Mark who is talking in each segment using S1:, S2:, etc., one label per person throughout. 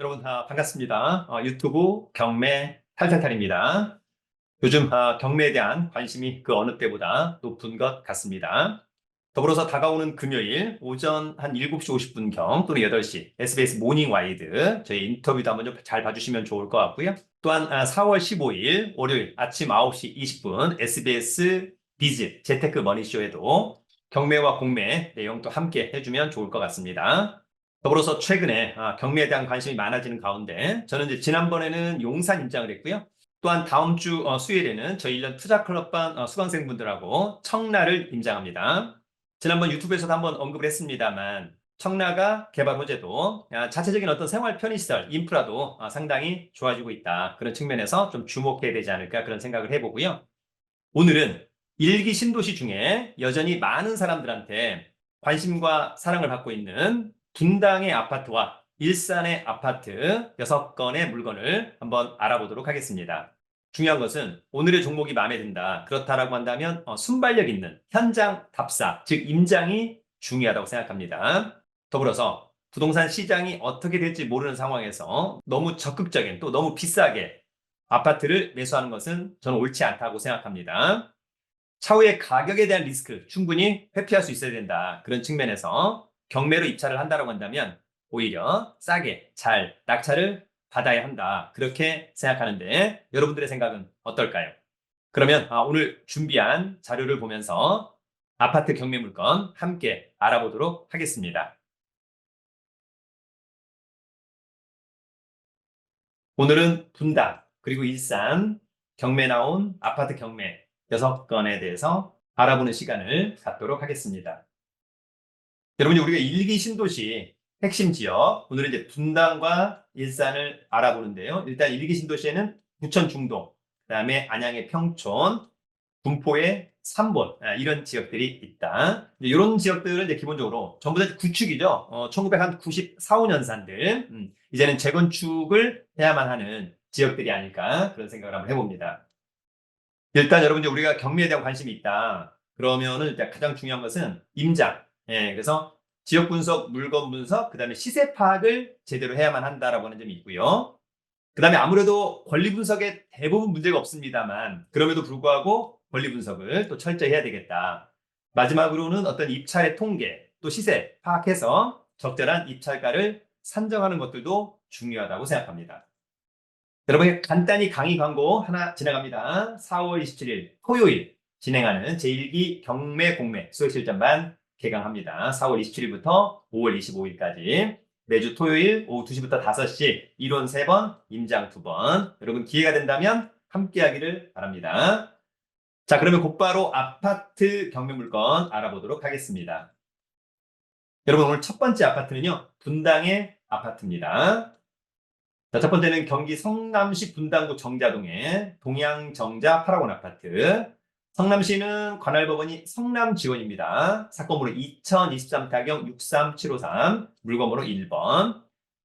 S1: 여러분 반갑습니다. 유튜브 경매 탈탈탈입니다. 요즘 경매에 대한 관심이 그 어느 때보다 높은 것 같습니다. 더불어서 다가오는 금요일 오전 한 7시 50분경 또는 8시 SBS 모닝 와이드 저희 인터뷰도 한번 좀 잘 봐주시면 좋을 것 같고요. 또한 4월 15일 월요일 아침 9시 20분 SBS 비즈 재테크 머니쇼에도 경매와 공매 내용도 함께 해주면 좋을 것 같습니다. 더불어서 최근에 경매에 대한 관심이 많아지는 가운데 저는 이제 지난번에는 용산 입장을 했고요. 또한 다음 주 수요일에는 저희 1년 투자클럽반 수강생분들하고 청라를 임장합니다. 지난번 유튜브에서도 한번 언급을 했습니다만 청라가 개발 호재도 자체적인 어떤 생활 편의시설, 인프라도 상당히 좋아지고 있다. 그런 측면에서 좀 주목해야 되지 않을까 그런 생각을 해보고요. 오늘은 일기 신도시 중에 여전히 많은 사람들한테 관심과 사랑을 받고 있는 분당의 아파트와 일산의 아파트 6건의 물건을 한번 알아보도록 하겠습니다. 중요한 것은 오늘의 종목이 마음에 든다. 그렇다라고 한다면 순발력 있는 현장 답사, 즉 임장이 중요하다고 생각합니다. 더불어서 부동산 시장이 어떻게 될지 모르는 상황에서 너무 적극적인 또 너무 비싸게 아파트를 매수하는 것은 저는 옳지 않다고 생각합니다. 차후의 가격에 대한 리스크 충분히 회피할 수 있어야 된다. 그런 측면에서 경매로 입찰을 한다고 한다면 오히려 싸게 잘 낙찰을 받아야 한다. 그렇게 생각하는데 여러분들의 생각은 어떨까요? 그러면 오늘 준비한 자료를 보면서 아파트 경매 물건 함께 알아보도록 하겠습니다. 오늘은 분당 그리고 일산 경매 나온 아파트 경매 6건에 대해서 알아보는 시간을 갖도록 하겠습니다. 여러분이 우리가 일기 신도시 핵심 지역 오늘은 이제 분당과 일산을 알아보는데요. 일단 일기 신도시에는 부천 중동, 그다음에 안양의 평촌, 군포의 삼본 이런 지역들이 있다. 이런 지역들은 이제 기본적으로 전부 다 구축이죠. 1994, 5년산들. 이제는 재건축을 해야만 하는 지역들이 아닐까 그런 생각을 한번 해봅니다. 일단 여러분들 우리가 경매에 대한 관심이 있다. 그러면은 일단 가장 중요한 것은 임장. 그래서 지역 분석, 물건 분석, 그다음에 시세 파악을 제대로 해야만 한다라고 하는 점이 있고요. 그다음에 아무래도 권리 분석에 대부분 문제가 없습니다만 그럼에도 불구하고 권리 분석을 또 철저히 해야 되겠다. 마지막으로는 어떤 입찰의 통계, 또 시세 파악해서 적절한 입찰가를 산정하는 것들도 중요하다고 생각합니다. 여러분 간단히 강의 광고 하나 지나갑니다. 4월 27일 토요일 진행하는 제1기 경매 공매 수익실전반 개강합니다. 4월 27일부터 5월 25일까지 매주 토요일 오후 2시부터 5시 이론 3번, 임장 2번. 여러분 기회가 된다면 함께 하기를 바랍니다. 자, 그러면 곧바로 아파트 경매 물건 알아보도록 하겠습니다. 여러분 오늘 첫 번째 아파트는요. 분당의 아파트입니다. 자, 첫 번째는 경기 성남시 분당구 정자동의 동양정자 8학원 아파트. 성남시는 관할법원이 성남지원입니다. 사건번호 2023-63-63753, 물건번호 1번.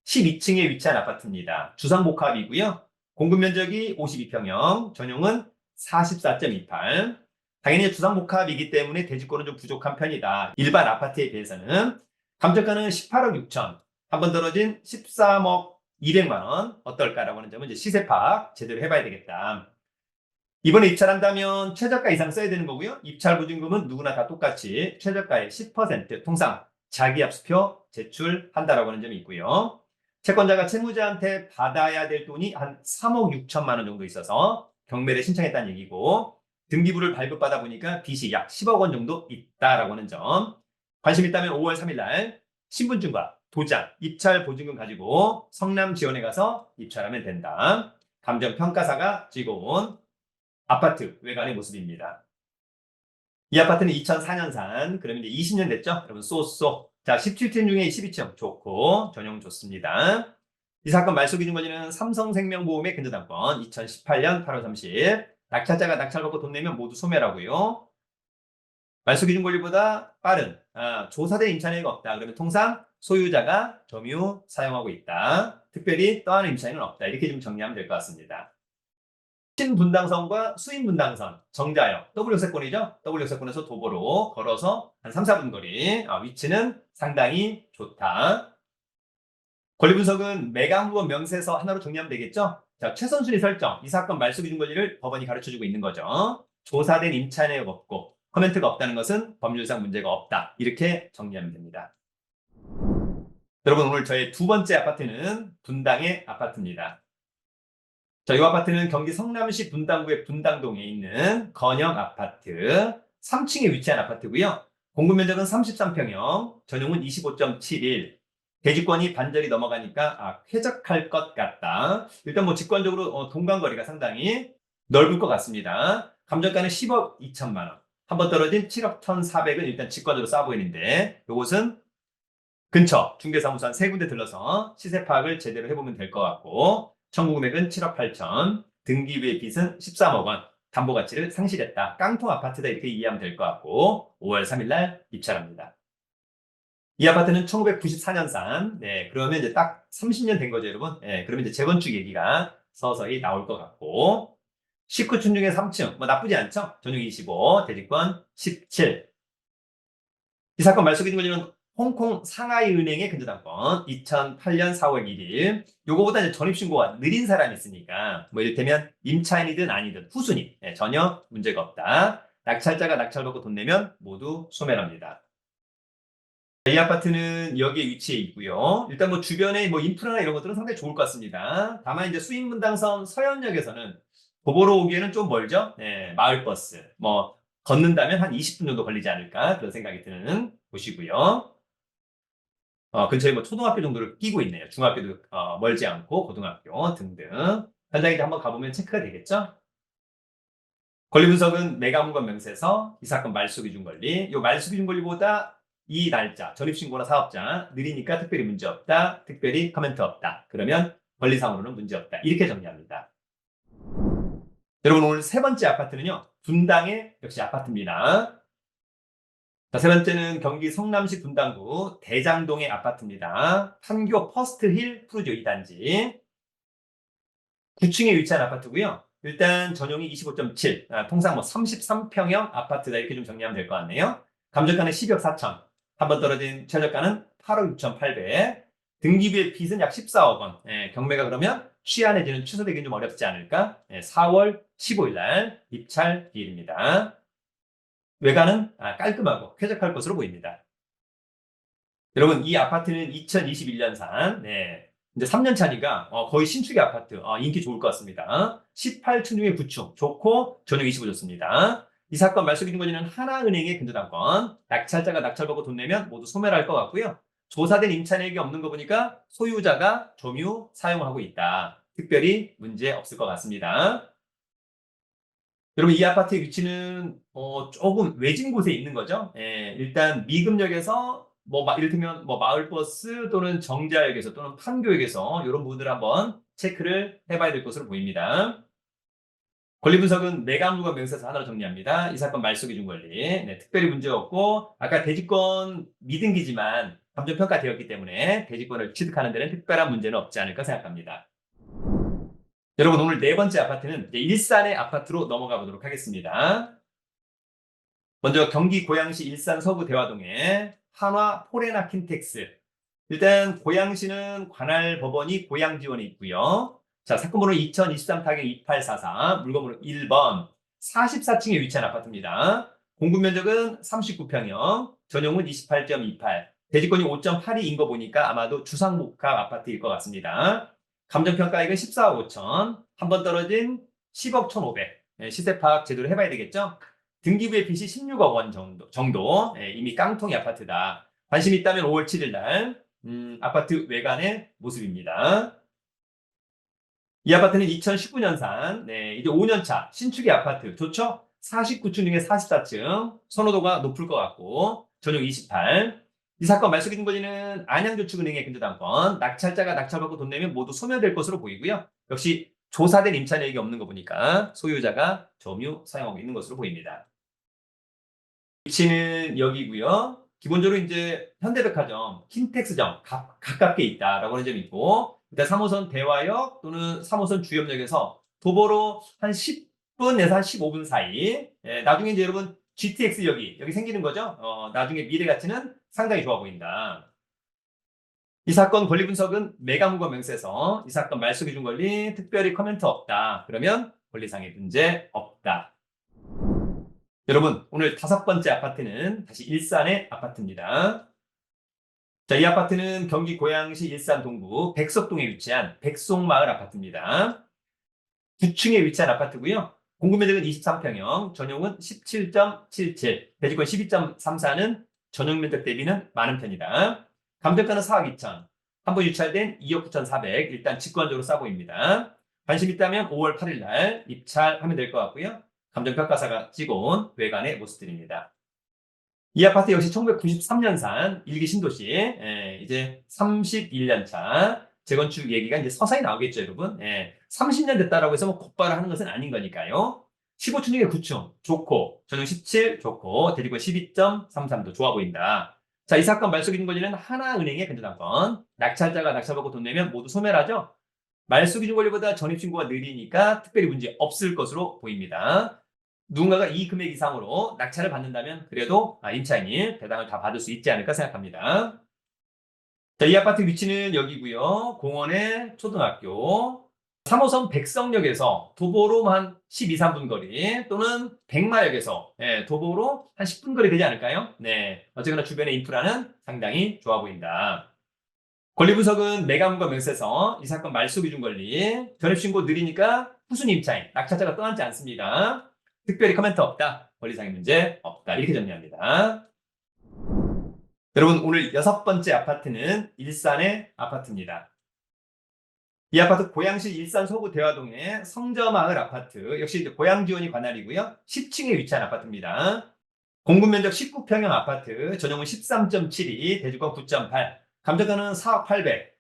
S1: 12층에 위치한 아파트입니다. 주상복합이고요. 공급 면적이 52평형, 전용은 44.28. 당연히 주상복합이기 때문에 대지권은 좀 부족한 편이다. 일반 아파트에 비해서는. 감정가는 18억 6천, 한 번 떨어진 13억 200만 원 어떨까라고 하는 점은 이제 시세 파악 제대로 해봐야 되겠다. 이번에 입찰한다면 최저가 이상 써야 되는 거고요. 입찰 보증금은 누구나 다 똑같이 최저가의 10% 통상 자기압수표 제출한다라고 하는 점이 있고요. 채권자가 채무자한테 받아야 될 돈이 한 3억 6천만 원 정도 있어서 경매를 신청했다는 얘기고 등기부를 발급받아 보니까 빚이 약 10억 원 정도 있다라고 하는 점. 관심 있다면 5월 3일 날 신분증과 도장, 입찰 보증금 가지고 성남지원에 가서 입찰하면 된다. 감정평가사가 찍어온 아파트 외관의 모습입니다. 이 아파트는 2004년산, 그러면 이제 20년 됐죠? 여러분 쏘쏘. 자, 17층 중에 12층 좋고 전용 좋습니다. 이 사건 말소기준권리는 삼성생명보험의 근저당권 2018년 8월 30일 낙찰자가 낙찰받고 돈 내면 모두 소멸하고요. 말소기준 권리보다 빠른 조사된 임차인이 없다. 그러면 통상 소유자가 점유 사용하고 있다. 특별히 떠하는 임차인은 없다. 이렇게 좀 정리하면 될 것 같습니다. 신분당선과 수인분당선, 정자역, W역세권이죠. W역세권에서 도보로 걸어서 한 3, 4분 거리. 위치는 상당히 좋다. 권리 분석은 매각무건 명세서 하나로 정리하면 되겠죠? 자, 최선순위 설정. 이 사건 말소 기준 권리를 법원이 가르쳐주고 있는 거죠. 조사된 임차 내역 없고 코멘트가 없다는 것은 법률상 문제가 없다. 이렇게 정리하면 됩니다. 여러분, 오늘 저의 두 번째 아파트는 분당의 아파트입니다. 자, 이 아파트는 경기 성남시 분당구의 분당동에 있는 건영 아파트 3층에 위치한 아파트고요. 공급 면적은 33평형, 전용은 25.71. 대지권이 반절이 넘어가니까 쾌적할 것 같다. 일단 뭐 직관적으로 동간거리가 상당히 넓을 것 같습니다. 감정가는 10억 2천만 원. 한번 떨어진 7억 1,400은 일단 직관적으로 싸 보이는데 이곳은 근처 중개사무소 한 세 군데 들러서 시세 파악을 제대로 해보면 될 것 같고 청구 금액은 7억 8천, 등기부의 빚은 13억 원, 담보 가치를 상실했다. 깡통 아파트다 이렇게 이해하면 될 것 같고 5월 3일 날 입찰합니다. 이 아파트는 1994년산. 네, 그러면 이제 딱 30년 된 거죠, 여러분. 네, 그러면 이제 재건축 얘기가 서서히 나올 것 같고 19층 중에 3층, 뭐 나쁘지 않죠? 전용 25, 대지권 17. 이 사건 말소 기준 권리는 홍콩 상하이은행의 근저당권 2008년 4월 1일. 요거보다 이제 전입신고가 느린 사람이 있으니까 뭐 이를테면 임차인이든 아니든 후순위 전혀 문제가 없다. 낙찰자가 낙찰받고 돈 내면 모두 소멸합니다. 이 아파트는 여기에 위치해 있고요. 일단 뭐 주변에 뭐 인프라나 이런 것들은 상당히 좋을 것 같습니다. 다만 이제 수인분당선 서현역에서는 도보로 오기에는 좀 멀죠. 네, 마을버스 뭐 걷는다면 한 20분 정도 걸리지 않을까 그런 생각이 드는 곳이고요. 근처에 뭐 초등학교 정도를 끼고 있네요. 중학교도 멀지 않고 고등학교 등등. 현장에 한번 가보면 체크가 되겠죠. 권리 분석은 매각무건 명세서, 이 사건 말소 기준 권리. 이 말소 기준 권리보다 이 날짜, 전입신고나 사업자 느리니까 특별히 문제 없다. 특별히 코멘트 없다. 그러면 권리상으로는 문제 없다. 이렇게 정리합니다. 여러분, 오늘 세 번째 아파트는요. 분당의 역시 아파트입니다. 자, 세 번째는 경기 성남시 분당구 대장동의 아파트입니다. 판교 퍼스트힐 푸르지오 2단지. 9층에 위치한 아파트고요. 일단 전용이 25.7, 통상 뭐 33평형 아파트다 이렇게 좀 정리하면 될 것 같네요. 감정가는 12억 4천, 한번 떨어진 최저가는 8억 6,800, 등기부의 빚은 약 14억 원. 경매가 그러면 취안해지는 취소되기는 좀 어렵지 않을까? 4월 15일 날 입찰 기일입니다. 외관은 깔끔하고 쾌적할 것으로 보입니다. 여러분, 이 아파트는 2021년산, 이제 3년 차니까 거의 신축의 아파트, 인기 좋을 것 같습니다. 18층 중에 9층, 좋고 전용 25 좋습니다. 이 사건 말소 기준 권리는 하나은행의 근저당권, 낙찰자가 낙찰받고 돈 내면 모두 소멸할 것 같고요. 조사된 임차 내역이 없는 거 보니까 소유자가 점유 사용을 하고 있다. 특별히 문제 없을 것 같습니다. 여러분, 이 아파트의 위치는 조금 외진 곳에 있는 거죠. 일단 미금역에서 이를테면 뭐 마을버스 또는 정자역에서 또는 판교역에서 이런 부분들을 한번 체크를 해봐야 될 것으로 보입니다. 권리 분석은 매각무건 명세서 하나로 정리합니다. 이 사건 말소 기준 권리. 특별히 문제 없고 아까 대지권 미등기지만 감정평가되었기 때문에 대지권을 취득하는 데는 특별한 문제는 없지 않을까 생각합니다. 여러분, 오늘 네 번째 아파트는 이제 일산의 아파트로 넘어가 보도록 하겠습니다. 먼저 경기 고양시 일산 서구 대화동에 한화 포레나 킨텍스. 일단 고양시는 관할 법원이 고양 지원에 있고요. 자, 사건 번호 2023-2844, 물건번호 1번, 44층에 위치한 아파트입니다. 공급 면적은 39평형, 전용은 28.28, 대지권이 5.82인 거 보니까 아마도 주상복합 아파트일 것 같습니다. 감정평가액은 14억 5천, 한 번 떨어진 10억 1,500. 시세 파악 제대로 해봐야 되겠죠? 등기부의 빚이 16억 원 정도. 이미 깡통이 아파트다. 관심 있다면 5월 7일 날 아파트 외관의 모습입니다. 이 아파트는 2019년산, 이제 5년차 신축의 아파트 좋죠? 49층 중에 44층, 선호도가 높을 것 같고 전용 28. 이 사건 말소 기준 권리는 안양저축은행의 근저당권, 낙찰자가 낙찰받고 돈 내면 모두 소멸될 것으로 보이고요. 역시 조사된 임차 내역이 없는 거 보니까 소유자가 점유 사용하고 있는 것으로 보입니다. 위치는 여기고요. 기본적으로 이제 현대백화점, 킨텍스점 가깝게 있다라고 하는 점이 있고, 일단 3호선 대화역 또는 3호선 주염역에서 도보로 한 10분에서 한 15분 사이. 나중에 이제 여러분 GTX역이 여기 생기는 거죠. 나중에 미래 가치는 상당히 좋아 보인다. 이 사건 권리 분석은 매각무과 명세서 이 사건 말소 기준 권리 특별히 코멘트 없다. 그러면 권리상의 문제 없다. 여러분, 오늘 5번째 아파트는 다시 일산의 아파트입니다. 자, 이 아파트는 경기 고양시 일산 동구 백석동에 위치한 백송마을 아파트입니다. 9층에 위치한 아파트고요. 공급면적은 23평형, 전용은 17.77, 대지권 12.34는 전용 면적 대비는 많은 편이다. 감정가는 4억 2천, 한번 유찰된 2억 9,400, 일단 직관적으로 싸 보입니다. 관심 있다면 5월 8일 날 입찰하면 될 것 같고요. 감정평가사가 찍어온 외관의 모습들입니다. 이 아파트 역시 1993년산 일기 신도시, 이제 31년 차 재건축 얘기가 이제 서서히 나오겠죠, 여러분. 30년 됐다라고 해서 뭐 곧바로 하는 것은 아닌 거니까요. 15층 중에 9층, 좋고, 전용 17, 좋고, 대리권 12.33도 좋아 보인다. 자, 이 사건 말소 기준 권리는 하나은행의 근저당권. 낙찰자가 낙찰받고 돈 내면 모두 소멸하죠. 말소 기준 권리보다 전입 신고가 느리니까 특별히 문제 없을 것으로 보입니다. 누군가가 이 금액 이상으로 낙찰을 받는다면 그래도 임차인이 배당을 다 받을 수 있지 않을까 생각합니다. 자, 이 아파트 위치는 여기고요. 공원의 초등학교, 3호선 백성역에서 도보로 한 12, 3분 거리 또는 백마역에서 도보로 한 10분 거리 되지 않을까요? 네, 어쨌거나 주변의 인프라는 상당히 좋아 보인다. 권리 분석은 매각무과 명세서, 이 사건 말소 기준 권리, 전입신고 느리니까 후순위 임차인, 낙찰자가 떠나지 않습니다. 특별히 코멘트 없다, 권리상의 문제 없다, 이렇게 정리합니다. 여러분, 오늘 6번째 아파트는 일산의 아파트입니다. 이 아파트 고양시 일산 서구 대화동의 성저마을 아파트, 역시 이제 고양지원이 관할이고요. 10층에 위치한 아파트입니다. 공급면적 19평형 아파트, 전용은 13.72, 대지권 9.8, 감정가는 4억 800,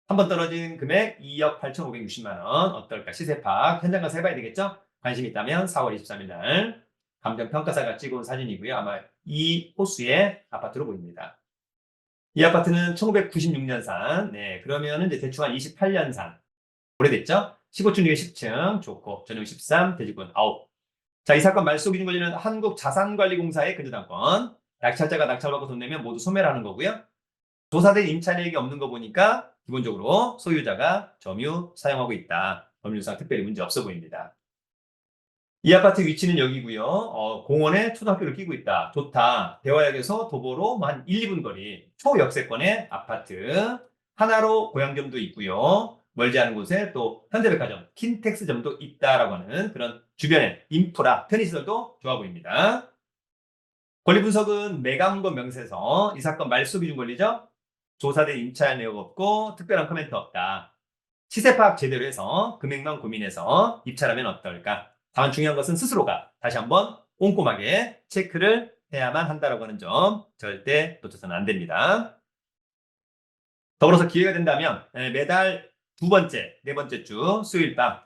S1: 한 번 떨어진 금액 2억 8,560만 원. 어떨까? 시세 파악, 현장 가서 해봐야 되겠죠? 관심 있다면 4월 23일 날 감정평가사가 찍어온 사진이고요. 아마 이 호수의 아파트로 보입니다. 이 아파트는 1996년산, 네, 그러면 이제 대충 한 28년산. 오래됐죠? 15층 중에 10층, 좋고, 전용 13, 대지권 9. 자, 이 사건 말소 기준 권리는 한국자산관리공사의 근저당권. 낙찰자가 낙찰받고 돈 내면 모두 소멸하는 거고요. 조사된 임차인에게 없는 거 보니까 기본적으로 소유자가 점유 사용하고 있다. 법률상 특별히 문제 없어 보입니다. 이 아파트 위치는 여기고요. 공원에 초등학교를 끼고 있다. 좋다. 대화역에서 도보로 한 1, 2분 거리. 초역세권의 아파트. 하나로 고양점도 있고요. 멀지 않은 곳에 또 현대백화점, 킨텍스점도 있다라고 하는 그런 주변에 인프라, 편의시설도 좋아 보입니다. 권리 분석은 매각무과 명세서, 이 사건 말소 기준 권리죠. 조사된 임차인 내역 없고 특별한 코멘트 없다. 시세 파악 제대로 해서 금액만 고민해서 입찰하면 어떨까? 다만 중요한 것은 스스로가 다시 한번 꼼꼼하게 체크를 해야만 한다라고 하는 점 절대 놓쳐서는 안 됩니다. 더불어서 기회가 된다면 매달 두 번째, 네 번째 주 수요일 밤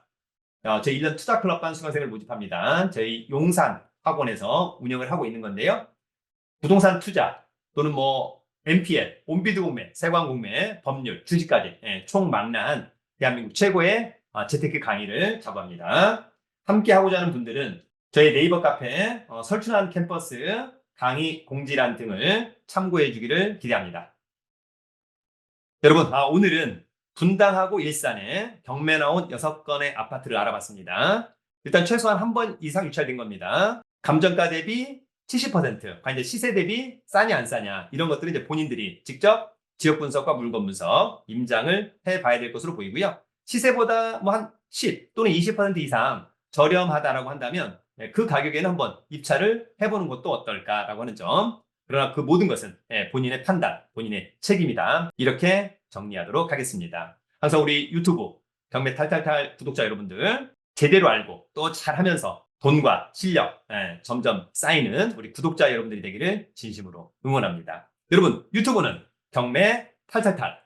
S1: 저희 1년 투자클럽반 수강생을 모집합니다. 저희 용산 학원에서 운영을 하고 있는 건데요. 부동산 투자 또는 뭐 NPL, 온비드 공매, 세관 공매, 법률, 주식까지 총망라한 대한민국 최고의 재테크 강의를 자부합니다. 함께 하고자 하는 분들은 저희 네이버 카페 설춘한 캠퍼스 강의 공지란 등을 참고해 주기를 기대합니다. 여러분, 오늘은 분당하고 일산에 경매 나온 6건의 아파트를 알아봤습니다. 일단 최소한 한 번 이상 유찰된 겁니다. 감정가 대비 70%, 이제 시세 대비 싸냐 안 싸냐 이런 것들은 이제 본인들이 직접 지역 분석과 물건 분석, 임장을 해봐야 될 것으로 보이고요. 시세보다 뭐 한 10 또는 20% 이상 저렴하다라고 한다면 그 가격에는 한번 입찰을 해보는 것도 어떨까라고 하는 점. 그러나 그 모든 것은 본인의 판단, 본인의 책임이다. 이렇게 정리하도록 하겠습니다. 항상 우리 유튜브 경매 탈탈탈 구독자 여러분들 제대로 알고 또 잘하면서 돈과 실력 점점 쌓이는 우리 구독자 여러분들이 되기를 진심으로 응원합니다. 여러분, 유튜브는 경매 탈탈탈